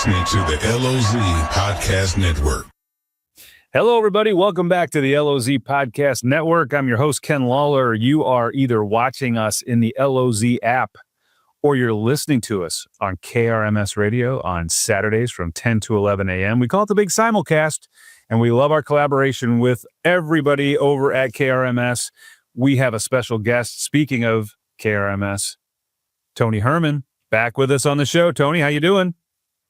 listening to the LOZ Podcast Network. Hello, everybody. Welcome back to the LOZ Podcast Network. I'm your host, Ken Lawler. You are either watching us in the LOZ app or you're listening to us on KRMS radio on Saturdays from 10 to 11 a.m. We call it the Big Simulcast, and we love our collaboration with everybody over at KRMS. We have a special guest, speaking of KRMS, Tony Hermann, back with us on the show. Tony, how you doing?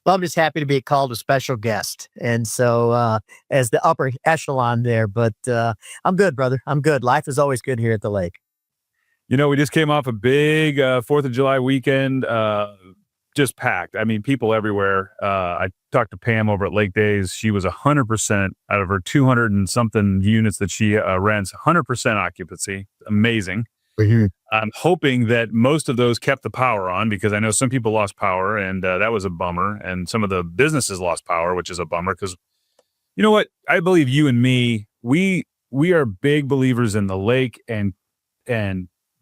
Well, I'm just happy to be called a special guest. And so as the upper echelon there, but I'm good, brother. I'm good. Life is always good here at the lake. You know, we just came off a big 4th of July weekend, just packed. I mean, people everywhere. I talked to Pam over at Lake Days. She was 100% out of her 200 and something units that she rents, 100% occupancy. Amazing. Mm-hmm. I'm hoping that most of those kept the power on, because I know some people lost power, and that was a bummer. And some of the businesses lost power, which is a bummer, because you know what? I believe you and me, we are big believers in the lake and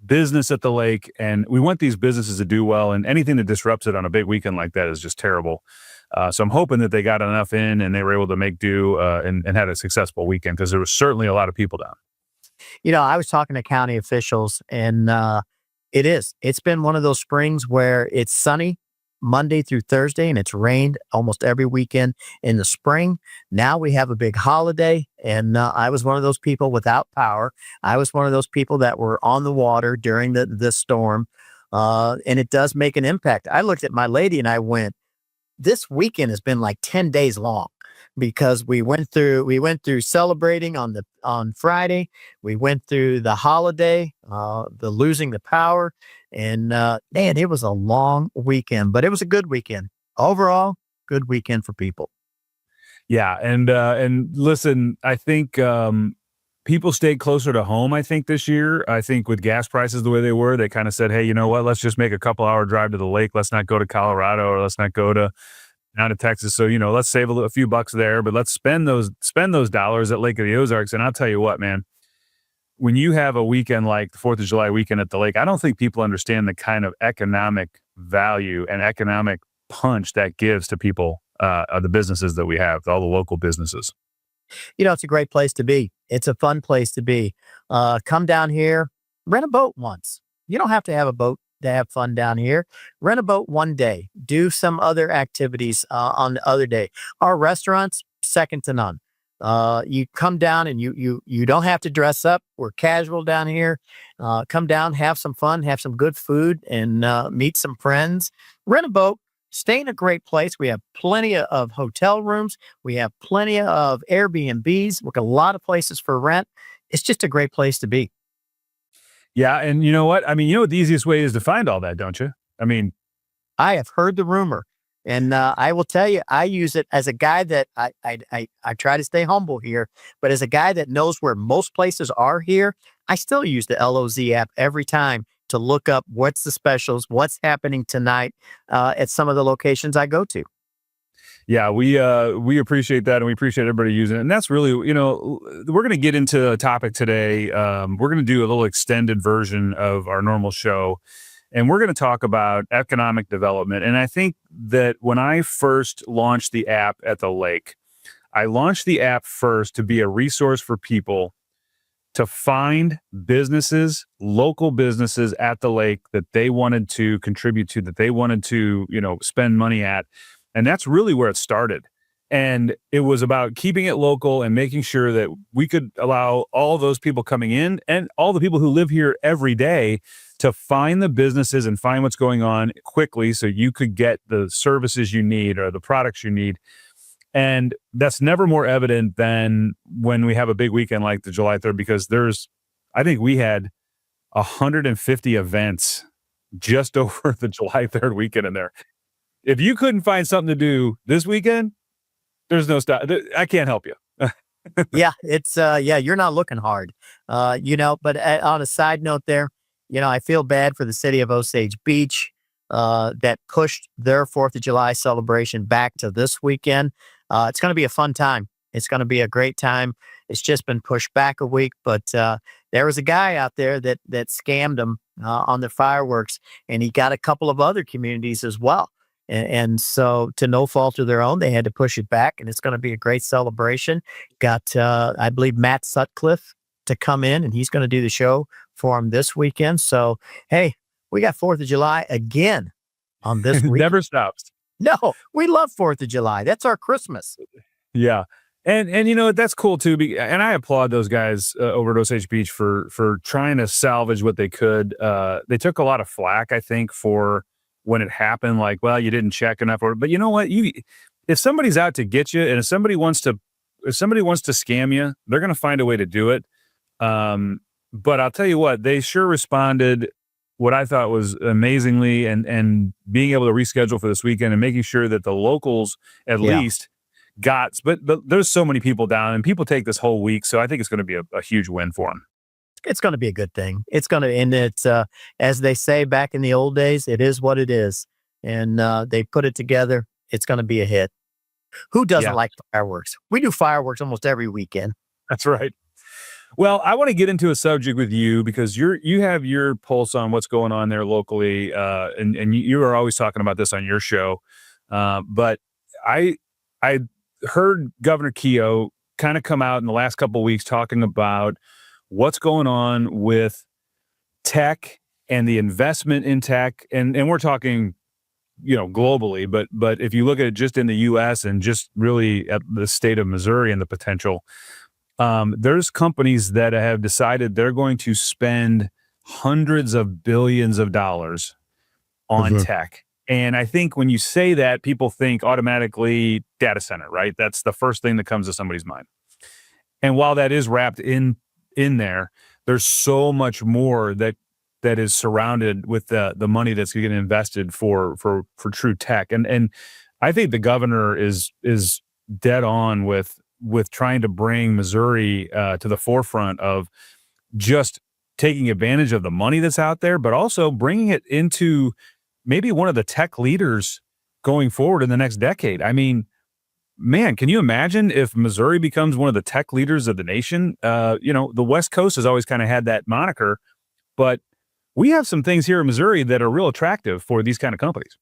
business at the lake, and we want these businesses to do well, and anything that disrupts it on a big weekend like that is just terrible. So I'm hoping that they got enough in and they were able to make do and had a successful weekend, because there was certainly a lot of people down. You know, I was talking to county officials, and it's been one of those springs where it's sunny Monday through Thursday, and it's rained almost every weekend in the spring. Now we have a big holiday, and I was one of those people without power. I was one of those people that were on the water during the storm, and it does make an impact. I looked at my lady and I went, this weekend has been like 10 days long, because we went through celebrating on Friday. We went through the holiday, the losing the power, and man, it was a long weekend, but it was a good weekend overall. Good weekend for people. Yeah, and listen, I think people stayed closer to home. I think this year, I think with gas prices the way they were, they kind of said, hey, you know what? Let's just make a couple-hour drive to the lake. Let's not go to Colorado, or let's not go down to Texas. So, you know, let's save a few bucks there, but let's spend those dollars at Lake of the Ozarks. And I'll tell you what, man, when you have a weekend like the 4th of July weekend at the lake, I don't think people understand the kind of economic value and economic punch that gives to people, the businesses that we have, all the local businesses. You know, it's a great place to be. It's a fun place to be. Come down here, rent a boat once. You don't have to have a boat to have fun down here. Rent a boat one day. Do some other activities on the other day. Our restaurants, second to none. You come down and you don't have to dress up. We're casual down here. Come down, have some fun, have some good food, and meet some friends. Rent a boat. Stay in a great place. We have plenty of hotel rooms. We have plenty of Airbnbs. Look, a lot of places for rent. It's just a great place to be. Yeah, and you know what? I mean, you know what the easiest way is to find all that, don't you? I mean, I have heard the rumor, and I will tell you, I use it as a guy that I try to stay humble here, but as a guy that knows where most places are here, I still use the LOZ app every time to look up what's the specials, what's happening tonight at some of the locations I go to. Yeah, we appreciate that, and we appreciate everybody using it. And that's really, you know, we're going to get into a topic today. We're going to do a little extended version of our normal show, and we're going to talk about economic development. And I think that when I first launched the app at the lake, I launched the app first to be a resource for people to find businesses, local businesses at the lake that they wanted to contribute to, that they wanted to, you know, spend money at. And that's really where it started. And it was about keeping it local and making sure that we could allow all those people coming in and all the people who live here every day to find the businesses and find what's going on quickly, so you could get the services you need or the products you need. And that's never more evident than when we have a big weekend like the July 3rd, because I think we had 150 events just over the July 3rd weekend in there. If you couldn't find something to do this weekend, there's no stop. I can't help you. Yeah, it's you're not looking hard. But on a side note there, I feel bad for the city of Osage Beach that pushed their 4th of July celebration back to this weekend. It's going to be a fun time. It's going to be a great time. It's just been pushed back a week, but there was a guy out there that scammed them on the fireworks, and he got a couple of other communities as well. And so, to no fault of their own, they had to push it back, and it's going to be a great celebration. Got, I believe, Matt Sutcliffe to come in, and he's going to do the show for him this weekend. So, hey, we got 4th of July again on this week. Never stops. No, we love 4th of July. That's our Christmas. Yeah. And you know, that's cool too. And I applaud those guys over at Osage Beach for trying to salvage what they could. They took a lot of flack, I think, for when it happened, like, well, you didn't check enough. But you know what? If somebody's out to get you, and if somebody wants to scam you, they're going to find a way to do it. But I'll tell you what, they sure responded what I thought was amazingly, and being able to reschedule for this weekend and making sure that the locals at least got, but there's so many people down, and people take this whole week. So I think it's going to be a huge win for them. It's going to be a good thing. It's going to, and it's, as they say back in the old days, it is what it is. And they put it together. It's going to be a hit. Who doesn't like fireworks? We do fireworks almost every weekend. That's right. Well, I want to get into a subject with you because you have your pulse on what's going on there locally, and you are always talking about this on your show. But I heard Governor Keogh kind of come out in the last couple of weeks talking about what's going on with tech and the investment in tech, and we're talking, you know, globally, but if you look at it just in the U.S. and just really at the state of Missouri and the potential. There's companies that have decided they're going to spend hundreds of billions of dollars on tech. And I think when you say that, people think automatically data center, right? That's the first thing that comes to somebody's mind. And while that is wrapped in there, there's so much more that is surrounded with the money that's getting invested for true tech. And I think the governor is dead on with trying to bring Missouri to the forefront of just taking advantage of the money that's out there, but also bringing it into maybe one of the tech leaders going forward in the next decade. I mean, man, can you imagine if Missouri becomes one of the tech leaders of the nation? You know, the West Coast has always kind of had that moniker, but we have some things here in Missouri that are real attractive for these kind of companies.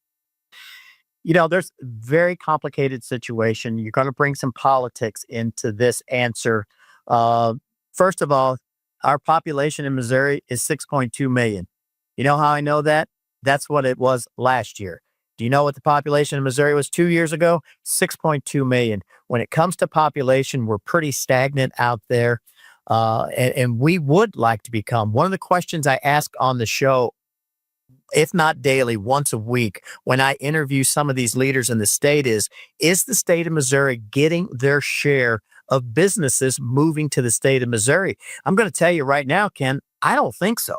You know, there's a very complicated situation. You're going to bring some politics into this answer. First of all, our population in Missouri is 6.2 million. You know how I know that? That's what it was last year. Do you know what the population of Missouri was 2 years ago? 6.2 million. When it comes to population, we're pretty stagnant out there. And we would like to become, one of the questions I ask on the show, if not daily, once a week, when I interview some of these leaders in the state is the state of Missouri getting their share of businesses moving to the state of Missouri? I'm going to tell you right now, Ken, I don't think so.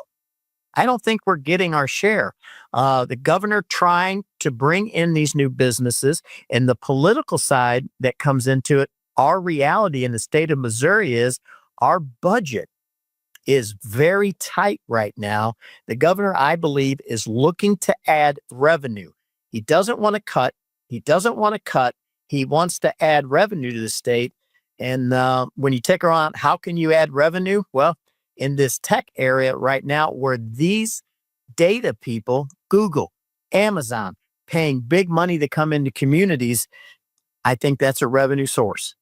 I don't think we're getting our share. The governor trying to bring in these new businesses, and the political side that comes into it, our reality in the state of Missouri is our budget is very tight right now. The governor, I believe, is looking to add revenue. He doesn't want to cut. He wants to add revenue to the state. And when you take around, how can you add revenue? Well, in this tech area right now, where these data people, Google, Amazon, paying big money to come into communities, I think that's a revenue source.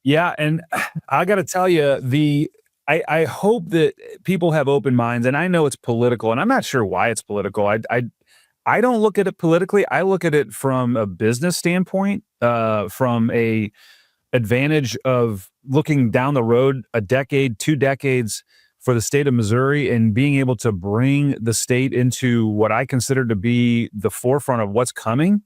Yeah, and I got to tell you, I hope that people have open minds, and I know it's political, and I'm not sure why it's political. I don't look at it politically. I look at it from a business standpoint, from a advantage of looking down the road a decade, 2 decades for the state of Missouri, and being able to bring the state into what I consider to be the forefront of what's coming.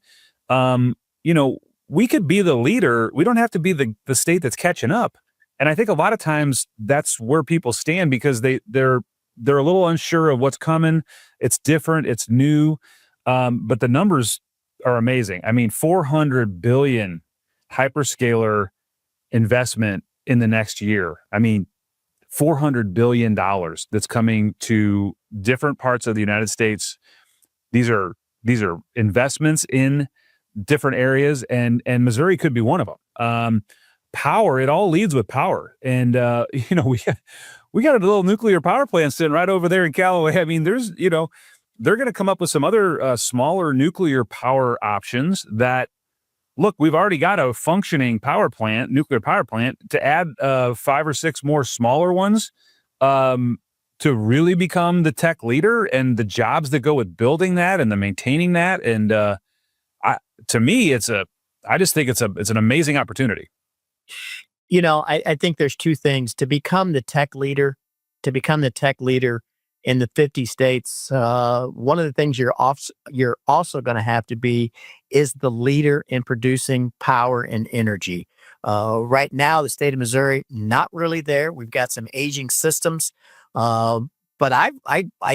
You know, we could be the leader. We don't have to be the state that's catching up. And I think a lot of times that's where people stand, because they're a little unsure of what's coming. It's different. It's new. But the numbers are amazing. I mean, 400 billion hyperscaler investment in the next year. I mean, $400 billion that's coming to different parts of the United States. These are investments in different areas, and Missouri could be one of them. Power, it all leads with power. And, you know, we got a little nuclear power plant sitting right over there in Callaway. I mean, there's, you know, they're going to come up with some other smaller nuclear power options that, look, we've already got a functioning nuclear power plant. To add 5 or 6 more smaller ones to really become the tech leader, and the jobs that go with building that and the maintaining that. And to me, I just think it's an amazing opportunity. I think there's two things to become the tech leader. In the 50 states, one of the things you're also going to have to be is the leader in producing power and energy. Right now, the state of Missouri, not really there. We've got some aging systems, but I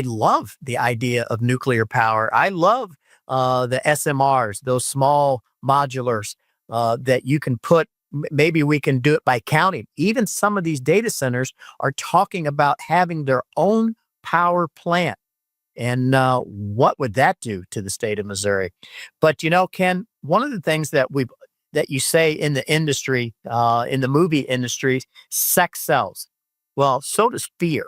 love the idea of nuclear power. I love the SMRs, those small modulars that you can put. Maybe we can do it by county. Even some of these data centers are talking about having their own power plant. And what would that do to the state of Missouri? But Ken, one of the things that you say in the industry, in the movie industry, sex sells. Well, so does fear.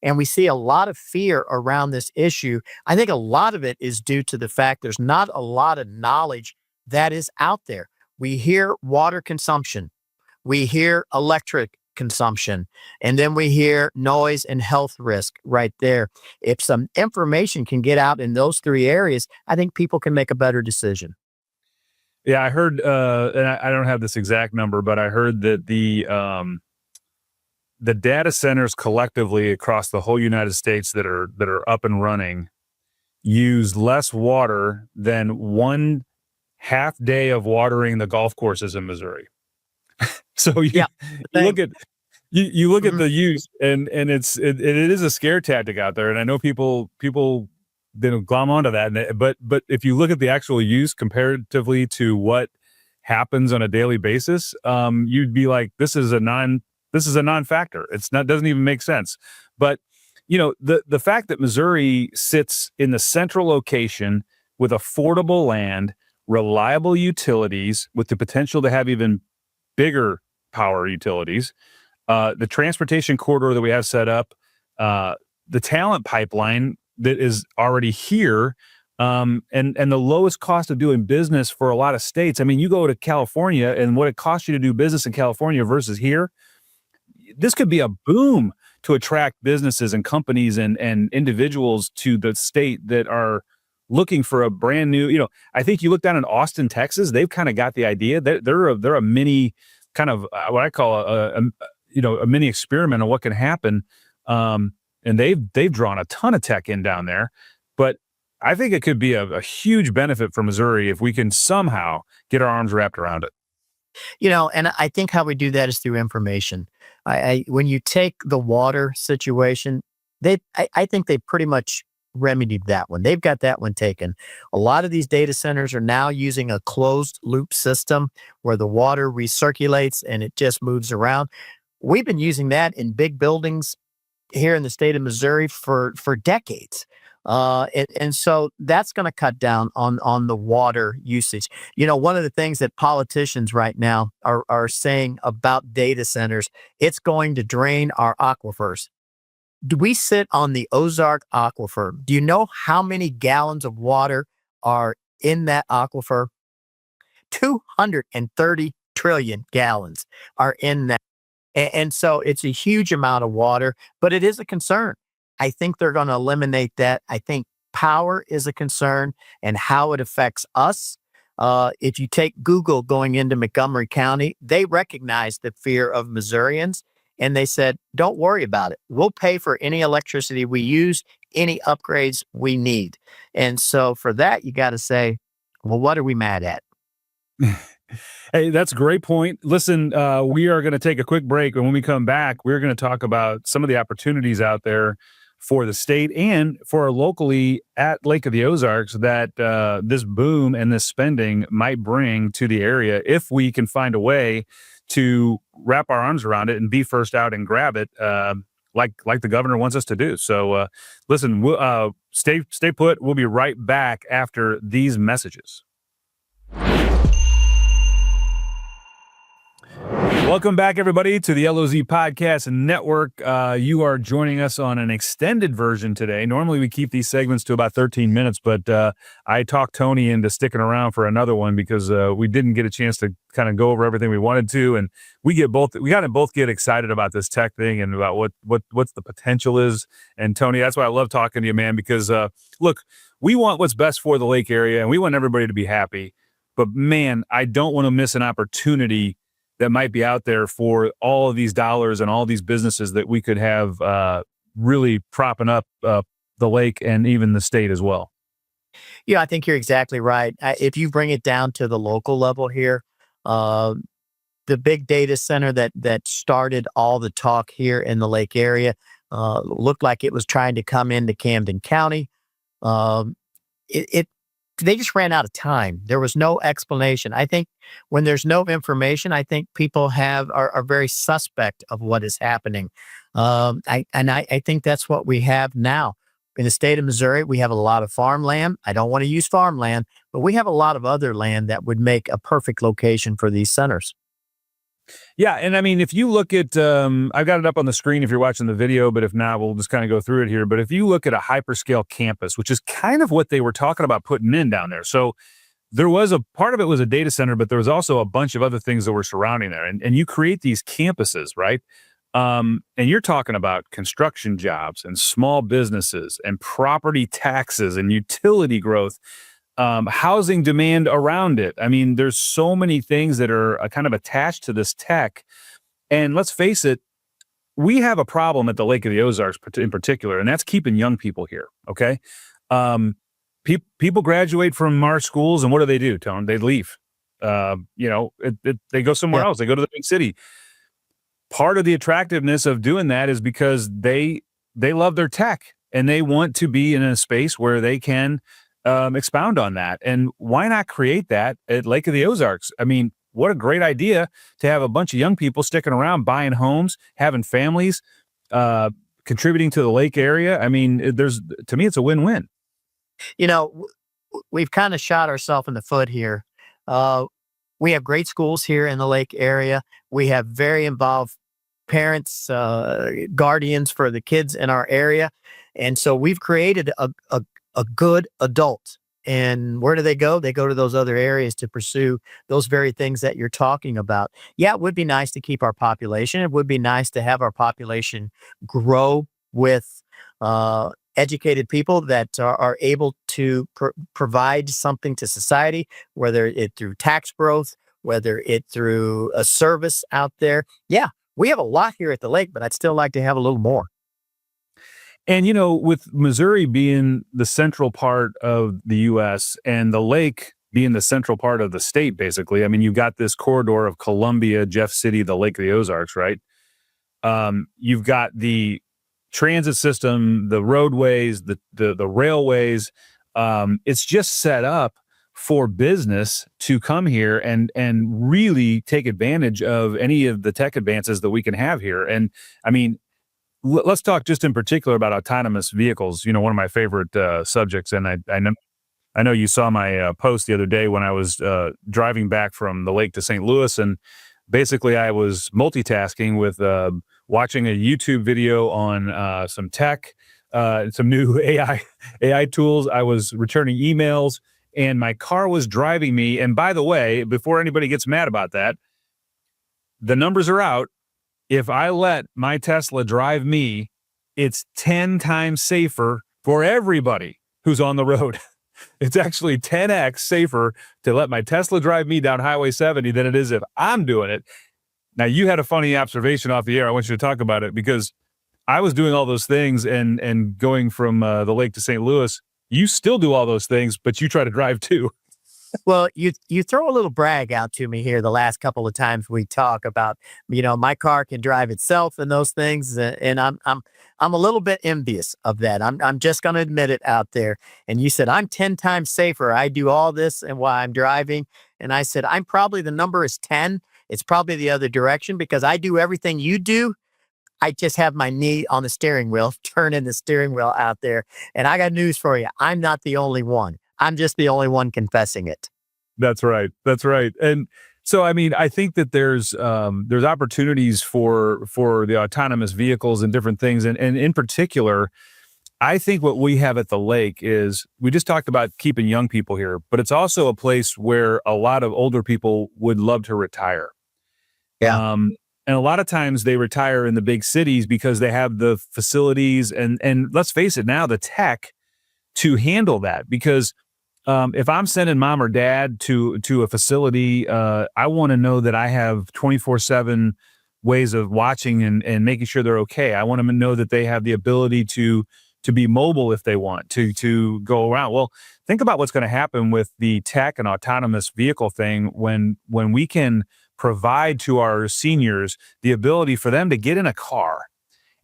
And we see a lot of fear around this issue. I think a lot of it is due to the fact there's not a lot of knowledge that is out there. We hear water consumption, we hear electric consumption, and then we hear noise and health risk right there. If some information can get out in those 3 areas, I think people can make a better decision. Yeah, I heard, and I don't have this exact number, but I heard that the data centers collectively across the whole United States that are up and running use less water than 1 half day of watering the golf courses in Missouri. So you look at the use, and it is a scare tactic out there. And I know people glom onto that. But if you look at the actual use comparatively to what happens on a daily basis, you'd be like, this is a non-factor. Doesn't even make sense. But the fact that Missouri sits in the central location with affordable land, reliable utilities with the potential to have even bigger power utilities, the transportation corridor that we have set up, the talent pipeline that is already here, and the lowest cost of doing business for a lot of states. I mean, you go to California and what it costs you to do business in California versus here, this could be a boom to attract businesses and companies and individuals to the state that are looking for a brand new, I think you look down in Austin, Texas, they've kind of got the idea that they're a mini kind of what I call a mini experiment of what can happen. And they've drawn a ton of tech in down there, but I think it could be a huge benefit for Missouri if we can somehow get our arms wrapped around it. And I think how we do that is through information. When you take the water situation, I think they pretty much remedied that one. They've got that one taken. A lot of these data centers are now using a closed loop system where the water recirculates and it just moves around. We've been using that in big buildings here in the state of Missouri for decades. And so that's going to cut down on the water usage. One of the things that politicians right now are saying about data centers, it's going to drain our aquifers. Do we sit on the Ozark Aquifer? Do you know how many gallons of water are in that aquifer? 230 trillion gallons are in that. And so it's a huge amount of water, but it is a concern. I think they're going to eliminate that. I think power is a concern and how it affects us. If you take Google going into Montgomery County, they recognize the fear of Missourians. And they said, don't worry about it. We'll pay for any electricity we use, any upgrades we need. And so for that, you got to say, well, what are we mad at? Hey, that's a great point. Listen, we are going to take a quick break. And when we come back, we're going to talk about some of the opportunities out there for the state and for locally at Lake of the Ozarks that this boom and this spending might bring to the area if we can find a way to wrap our arms around it and be first out and grab it, like the governor wants us to do. So, listen, we'll, stay put. We'll be right back after these messages. Welcome back, everybody, to the LOZ Podcast Network. You are joining us on an extended version today. Normally, we keep these segments to about 13 minutes, but I talked Tony into sticking around for another one because we didn't get a chance to kind of go over everything we wanted to, and we got to both get excited about this tech thing and about what's the potential is. And Tony, that's why I love talking to you, man, because look, we want what's best for the lake area, and we want everybody to be happy. But man, I don't want to miss an opportunity that might be out there for all of these dollars and all these businesses that we could have really propping up the lake and even the state as well. Yeah, I think you're exactly right. If you bring it down to the local level here, the big data center that started all the talk here in the lake area looked like it was trying to come into Camden County. They just ran out of time. There was no explanation. I think when there's no information, I think people are very suspect of what is happening. I think that's what we have now. In the state of Missouri, we have a lot of farmland. I don't want to use farmland, but we have a lot of other land that would make a perfect location for these centers. Yeah, and I mean, if you look at, I've got it up on the screen if you're watching the video, but if not, we'll just kind of go through it here. But if you look at a hyperscale campus, which is kind of what they were talking about putting in down there. So there was a part of it was a data center, but there was also a bunch of other things that were surrounding there. And you create these campuses, right? And you're talking about construction jobs and small businesses and property taxes and utility growth. Housing demand around it. I mean, there's so many things that are kind of attached to this tech. And let's face it, we have a problem at the Lake of the Ozarks in particular, and that's keeping young people here, okay? People graduate from our schools, and what do, Tone? They leave. They go somewhere else. They go to the big city. Part of the attractiveness of doing that is because they love their tech, and they want to be in a space where they can expound on that. And why not create that at Lake of the Ozarks? I mean, what a great idea to have a bunch of young people sticking around, buying homes, having families, contributing to the lake area. I mean, to me, it's a win-win. You know, we've kind of shot ourselves in the foot here. We have great schools here in the lake area. We have very involved parents, guardians for the kids in our area. And so we've created a good adult. And where do they go? They go to those other areas to pursue those very things that you're talking about. Yeah, it would be nice to keep our population. It would be nice to have our population grow with educated people that are able to provide something to society, whether it through tax growth, whether it through a service out there. Yeah, we have a lot here at the lake, but I'd still like to have a little more. And, with Missouri being the central part of the U.S. and the lake being the central part of the state, basically, I mean, you've got this corridor of Columbia, Jeff City, the Lake of the Ozarks, right? You've got the transit system, the roadways, the railways. It's just set up for business to come here and really take advantage of any of the tech advances that we can have here. And I mean, let's talk just in particular about autonomous vehicles. One of my favorite subjects, and I know you saw my post the other day when I was driving back from the lake to St. Louis, and basically I was multitasking with watching a YouTube video on some tech, some new AI tools. I was returning emails, and my car was driving me. And by the way, before anybody gets mad about that, the numbers are out. If I let my Tesla drive me, it's 10 times safer for everybody who's on the road. It's actually 10x safer to let my Tesla drive me down Highway 70 than it is if I'm doing it. Now, you had a funny observation off the air. I want you to talk about it because I was doing all those things and going from the lake to St. Louis. You still do all those things, but you try to drive too. Well, you throw a little brag out to me here the last couple of times we talk about, my car can drive itself and those things, and I'm a little bit envious of that. I'm just going to admit it out there. And you said I'm 10 times safer. I do all this and while I'm driving, and I said the number is 10. It's probably the other direction because I do everything you do. I just have my knee on the steering wheel, turning the steering wheel out there. And I got news for you. I'm not the only one. I'm just the only one confessing it. That's right. That's right. And So, I mean, I think that there's opportunities for the autonomous vehicles and different things, and in particular, I think what we have at the lake is we just talked about keeping young people here, but it's also a place where a lot of older people would love to retire. Yeah. And a lot of times they retire in the big cities because they have the facilities and let's face it now, the tech to handle that. Because if I'm sending mom or dad to a facility, I want to know that I have 24/7 ways of watching and making sure they're okay. I want them to know that they have the ability to be mobile if they want to go around. Well, think about what's going to happen with the tech and autonomous vehicle thing when we can provide to our seniors the ability for them to get in a car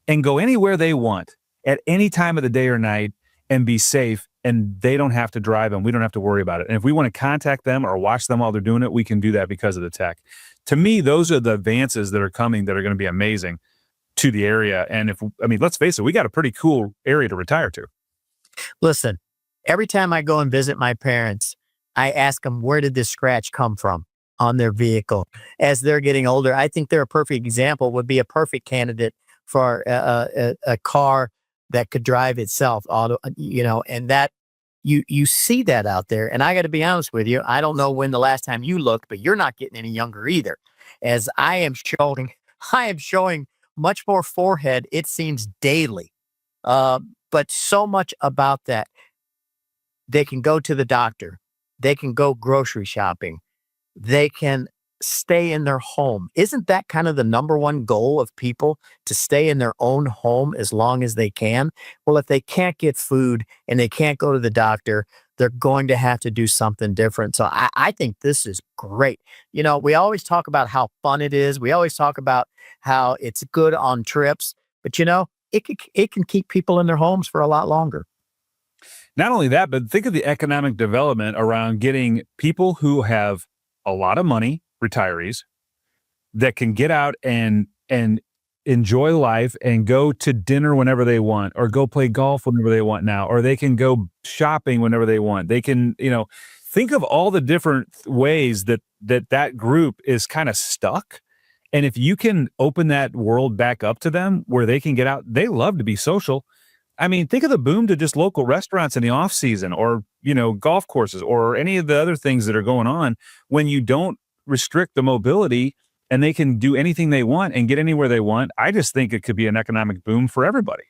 and go anywhere they want at any time of the day or night and be safe, and they don't have to drive and we don't have to worry about it. And if we want to contact them or watch them while they're doing it, we can do that because of the tech. To me, those are the advances that are coming that are going to be amazing to the area. And let's face it, we got a pretty cool area to retire to. Listen, every time I go and visit my parents, I ask them, where did this scratch come from on their vehicle? As they're getting older, I think they're a perfect example, would be a perfect candidate for a car that could drive itself, and that you see that out there. And I got to be honest with you, I don't know when the last time you looked, but you're not getting any younger either. As I am showing much more forehead, it seems daily. But so much about that. They can go to the doctor. They can go grocery shopping. They can stay in their home. Isn't that kind of the number one goal of people, to stay in their own home as long as they can? Well, if they can't get food and they can't go to the doctor, they're going to have to do something different. So I think this is great. We always talk about how fun it is. We always talk about how it's good on trips, but it can keep people in their homes for a lot longer. Not only that, but think of the economic development around getting people who have a lot of money, retirees, that can get out and enjoy life and go to dinner whenever they want, or go play golf whenever they want now, or they can go shopping whenever they want. They can, think of all the different ways that group is kind of stuck. And if you can open that world back up to them where they can get out, they love to be social. I mean, think of the boom to just local restaurants in the off season, or, golf courses, or any of the other things that are going on when you don't restrict the mobility and they can do anything they want and get anywhere they want. I just think it could be an economic boom for everybody.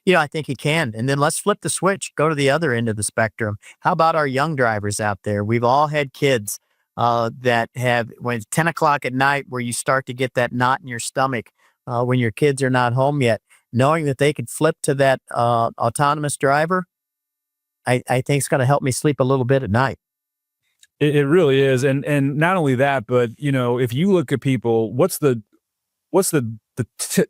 I think it can. And then let's flip the switch, go to the other end of the spectrum. How about our young drivers out there? We've all had kids that have, when it's 10 o'clock at night, where you start to get that knot in your stomach when your kids are not home yet. Knowing that they could flip to that autonomous driver, I think it's going to help me sleep a little bit at night. It really is. And not only that, but, if you look at people, what's the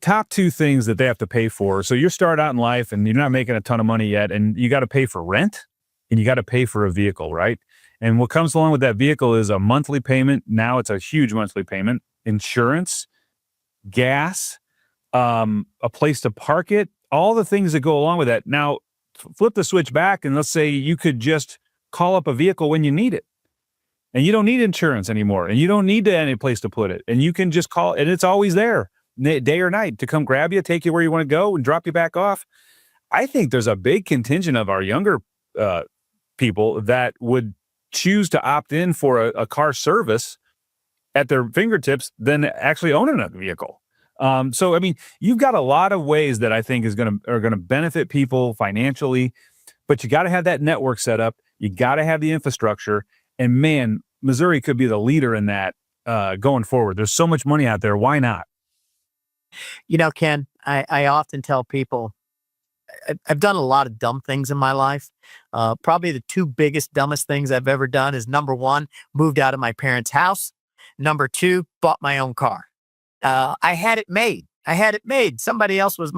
top two things that they have to pay for? So you're starting out in life and you're not making a ton of money yet, and you got to pay for rent and you got to pay for a vehicle, right? And what comes along with that vehicle is a monthly payment. Now it's a huge monthly payment, insurance, gas, a place to park it, all the things that go along with that. Now, flip the switch back, and let's say you could just call up a vehicle when you need it, and you don't need insurance anymore, and you don't need any place to put it, and you can just call, and it's always there, day or night, to come grab you, take you where you want to go, and drop you back off. I think there's a big contingent of our younger people that would choose to opt in for a car service at their fingertips than actually owning a vehicle. So, I mean, you've got a lot of ways that I think are going to benefit people financially, but you got to have that network set up. You got to have the infrastructure, and man, Missouri could be the leader in that going forward. There's so much money out there. Why not? Ken, I often tell people I've done a lot of dumb things in my life. Probably the two biggest, dumbest things I've ever done is, number one, moved out of my parents' house. Number two, bought my own car. I had it made. My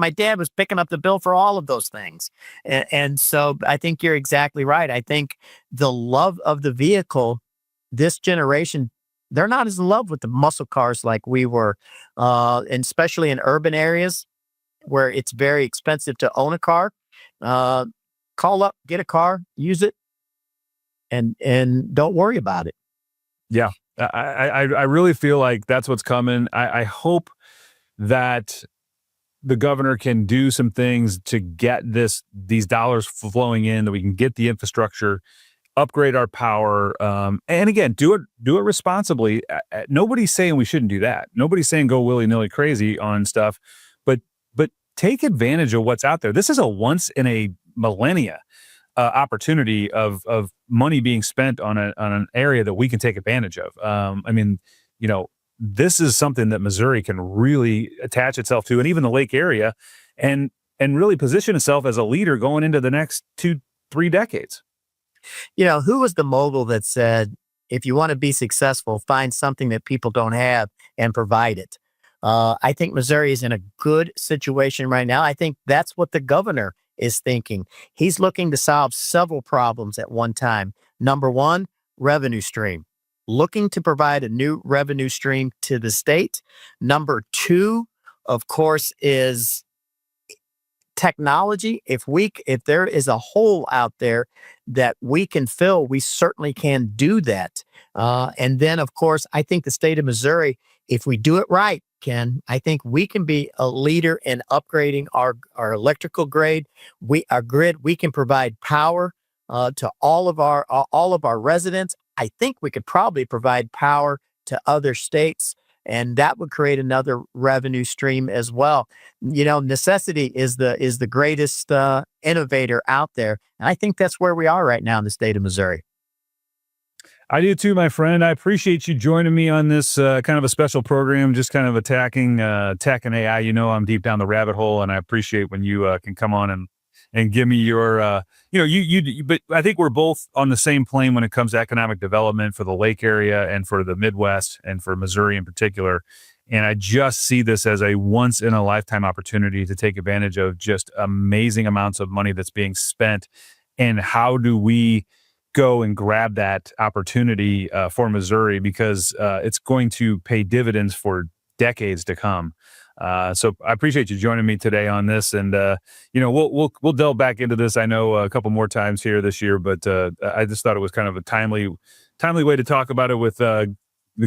dad was picking up the bill for all of those things. And so I think you're exactly right. I think the love of the vehicle, this generation, they're not as in love with the muscle cars like we were, and especially in urban areas where it's very expensive to own a car. Call up, get a car, use it, and don't worry about it. Yeah. I really feel like that's what's coming. I hope that the governor can do some things to get these dollars flowing in, that we can get the infrastructure, upgrade our power, and again, do it responsibly. Nobody's saying we shouldn't do that. Nobody's saying go willy-nilly crazy on stuff, but take advantage of what's out there. This is a once in a millennia opportunity of money being spent on an area that we can take advantage of. I mean, this is something that Missouri can really attach itself to, and even the Lake area, and really position itself as a leader going into the next 2-3 decades. Who was the mogul that said, if you want to be successful, find something that people don't have and provide it? I think Missouri is in a good situation right now. I think that's what the governor is thinking. He's looking to solve several problems at one time. Number one, revenue stream. Looking to provide a new revenue stream to the state. Number two, of course, is technology. If there is a hole out there that we can fill, we certainly can do that. And then, of course, I think the state of Missouri, if we do it right, Ken, I think we can be a leader in upgrading our electrical grid. Our grid. We can provide power to all of our residents. I think we could probably provide power to other states, and that would create another revenue stream as well. Necessity is the greatest innovator out there, and I think that's where we are right now in the state of Missouri. I do too, my friend. I appreciate you joining me on this kind of a special program, just kind of attacking tech and AI. I'm deep down the rabbit hole, and I appreciate when you can come on and give me your, but I think we're both on the same plane when it comes to economic development for the Lake area and for the Midwest and for Missouri in particular. And I just see this as a once in a lifetime opportunity to take advantage of just amazing amounts of money that's being spent. And how do we go and grab that opportunity for Missouri, because it's going to pay dividends for decades to come. So I appreciate you joining me today on this, and we'll delve back into this, I know, a couple more times here this year, but I just thought it was kind of a timely way to talk about it with the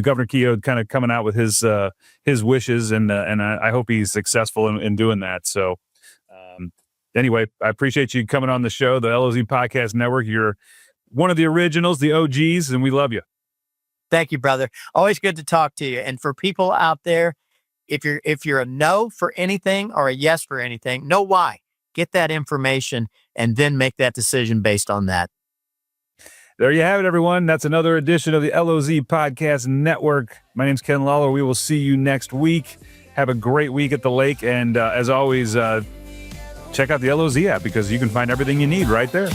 Governor Keogh kind of coming out with his wishes, and I hope he's successful in doing that. So anyway, I appreciate you coming on the show, the LOZ Podcast Network. You're one of the originals, the OGs, and we love you. Thank you, brother. Always good to talk to you. And for people out there, if you're a no for anything or a yes for anything, know why. Get that information and then make that decision based on that. There you have it, everyone. That's another edition of the LOZ Podcast Network. My name's Ken Lawler. We will see you next week. Have a great week at the lake. And as always, check out the LOZ app, because you can find everything you need right there.